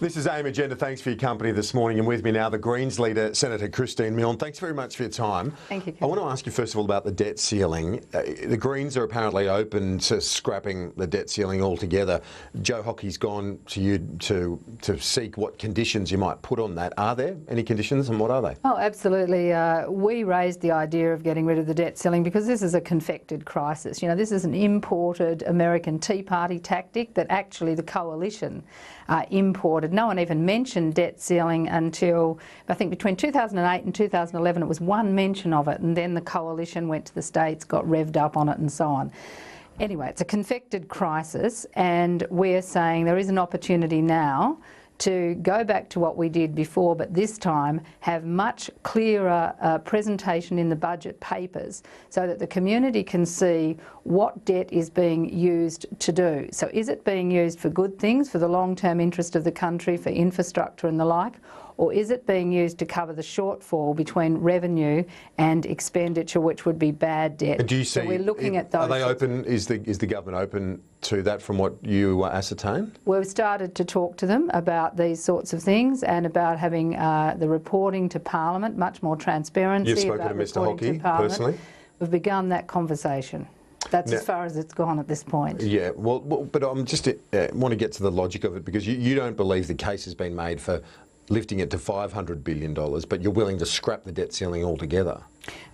This is AIM Agenda. Thanks for your company this morning. And with me now, the Greens leader, Senator Christine Milne. Thanks very much for your time. Thank you, I want to ask you first of all about the debt ceiling. The Greens are apparently open to scrapping the debt ceiling altogether. Joe Hockey's gone to you to seek what conditions you might put on that. Are there any conditions, and what are they? Oh, absolutely. We raised the idea of getting rid of the debt ceiling because this is a confected crisis. You know, this is an imported American Tea Party tactic that actually the coalition imported. No one even mentioned debt ceiling until, I think, between 2008 and 2011. It was one mention of it, and then the coalition went to the States, got revved up on it and so on. Anyway, it's a confected crisis, and we're saying there is an opportunity now to go back to what we did before, but this time have much clearer presentation in the budget papers so that the community can see what debt is being used to do. So is it being used for good things, for the long-term interest of the country, for infrastructure and the like, or is it being used to cover the shortfall between revenue and expenditure, which would be bad debt? And do you see, so we're looking at those. Are they open? Is the government open to that from what you ascertain? We've started to talk to them about these sorts of things and about having the reporting to Parliament, much more transparency. You've spoken to Mr Hockey personally? We've begun that conversation. That's as far as it's gone at this point. Yeah, well but I'm just want to get to the logic of it, because you don't believe the case has been made for lifting it to $500 billion, but you're willing to scrap the debt ceiling altogether.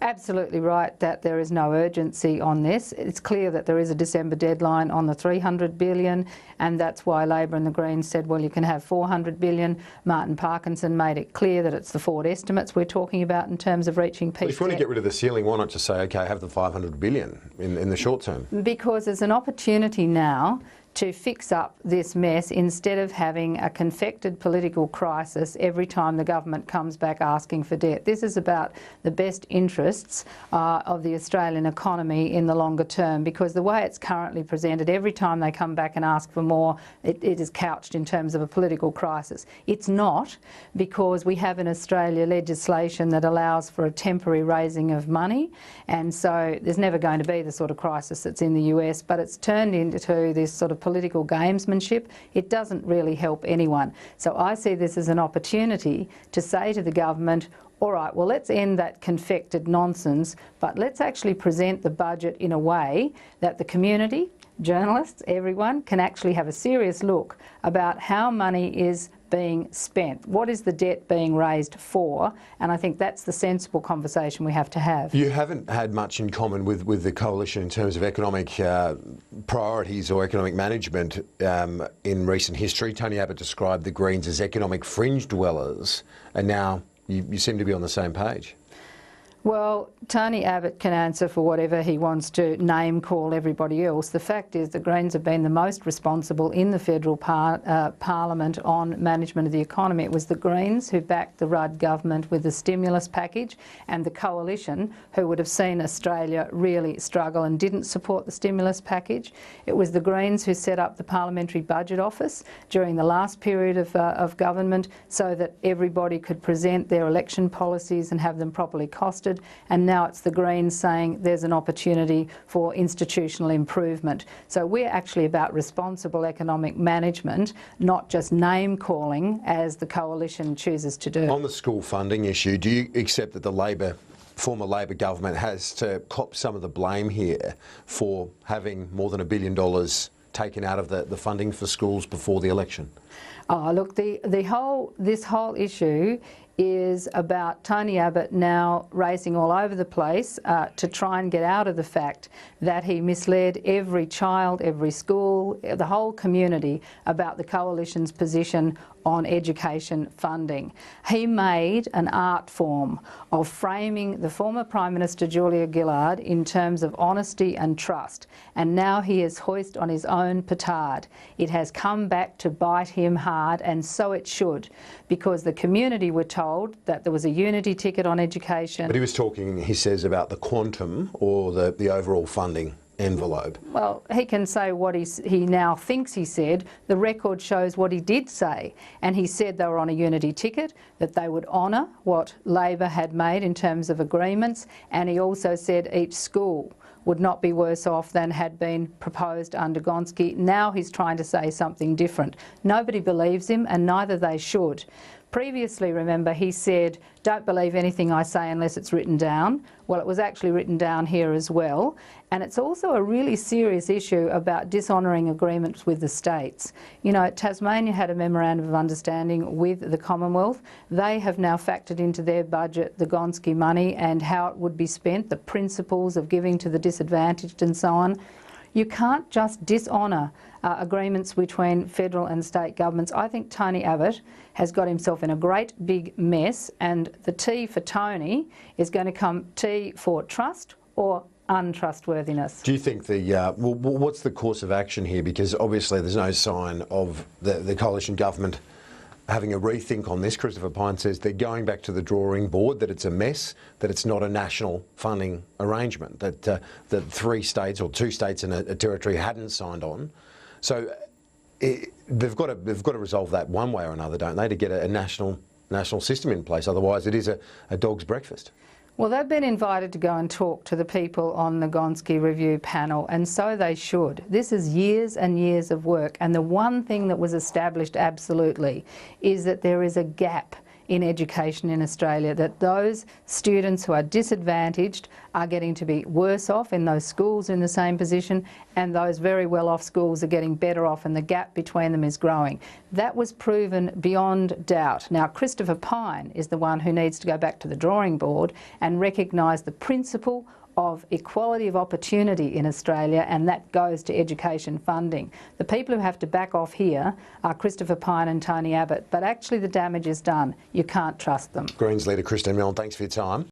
Absolutely right that there is no urgency on this. It's clear that there is a December deadline on the $300 billion, and that's why Labor and the Greens said, well, you can have $400 billion. Martin Parkinson made it clear that it's the forward estimates we're talking about in terms of reaching peak debt. If you want to get rid of the ceiling, why not just say, OK, have the $500 billion in the short term? Because there's an opportunity now to fix up this mess instead of having a confected political crisis every time the government comes back asking for debt. This is about the best interests of the Australian economy in the longer term, because the way it's currently presented, every time they come back and ask for more, it is couched in terms of a political crisis. It's not, because we have in Australia legislation that allows for a temporary raising of money, and so there's never going to be the sort of crisis that's in the US, but it's turned into this sort of political gamesmanship. It doesn't really help anyone. So I see this as an opportunity to say to the government, all right, well, let's end that confected nonsense, but let's actually present the budget in a way that the community, journalists, everyone can actually have a serious look about how money is being spent. What is the debt being raised for? And I think that's the sensible conversation we have to have. You haven't had much in common with the coalition in terms of economic priorities or economic management in recent history. Tony Abbott described the Greens as economic fringe dwellers, and now you seem to be on the same page. Well, Tony Abbott can answer for whatever he wants to name call everybody else. The fact is the Greens have been the most responsible in the federal parliament on management of the economy. It was the Greens who backed the Rudd government with the stimulus package, and the coalition who would have seen Australia really struggle and didn't support the stimulus package. It was the Greens who set up the Parliamentary Budget Office during the last period of government so that everybody could present their election policies and have them properly costed. And now it's the Greens saying there's an opportunity for institutional improvement. So we're actually about responsible economic management, not just name-calling as the coalition chooses to do. On the school funding issue, do you accept that the former Labor government has to cop some of the blame here for having more than $1 billion taken out of the funding for schools before the election? Oh, look, this whole issue is about Tony Abbott now racing all over the place to try and get out of the fact that he misled every child, every school, the whole community about the coalition's position on education funding. He made an art form of framing the former Prime Minister Julia Gillard in terms of honesty and trust, and now he is hoist on his own petard. It has come back to bite him hard, and so it should, because the community were told that there was a unity ticket on education. But he was talking, he says, about the quantum or the overall funding envelope. Well, he can say what he now thinks he said. The record shows what he did say, and he said they were on a unity ticket, that they would honour what Labor had made in terms of agreements, and he also said each school would not be worse off than had been proposed under Gonski. Now he's trying to say something different. Nobody believes him, and neither they should. Previously, remember, he said, don't believe anything I say unless it's written down. Well, it was actually written down here as well. And it's also a really serious issue about dishonouring agreements with the states. You know, Tasmania had a memorandum of understanding with the Commonwealth. They have now factored into their budget the Gonski money and how it would be spent, the principles of giving to the disadvantaged and so on. You can't just dishonour agreements between federal and state governments. I think Tony Abbott has got himself in a great big mess, and the T for Tony is going to come T for trust or untrustworthiness. Do you think what's the course of action here? Because obviously there's no sign of the coalition government having a rethink on this. Christopher Pyne says they're going back to the drawing board, that it's a mess, that it's not a national funding arrangement, that 3 states or 2 states and a territory hadn't signed on. So they've got to resolve that one way or another, don't they, to get a national system in place. Otherwise it is a dog's breakfast. Well, they've been invited to go and talk to the people on the Gonski review panel, and so they should. This is years and years of work, and the one thing that was established absolutely is that there is a gap in education in Australia, that those students who are disadvantaged are getting to be worse off in those schools in the same position, and those very well-off schools are getting better off, and the gap between them is growing. That was proven beyond doubt. Now, Christopher Pyne is the one who needs to go back to the drawing board and recognise the principle of equality of opportunity in Australia, and that goes to education funding. The people who have to back off here are Christopher Pyne and Tony Abbott, but actually the damage is done. You can't trust them. Greens leader Christine Milne, thanks for your time.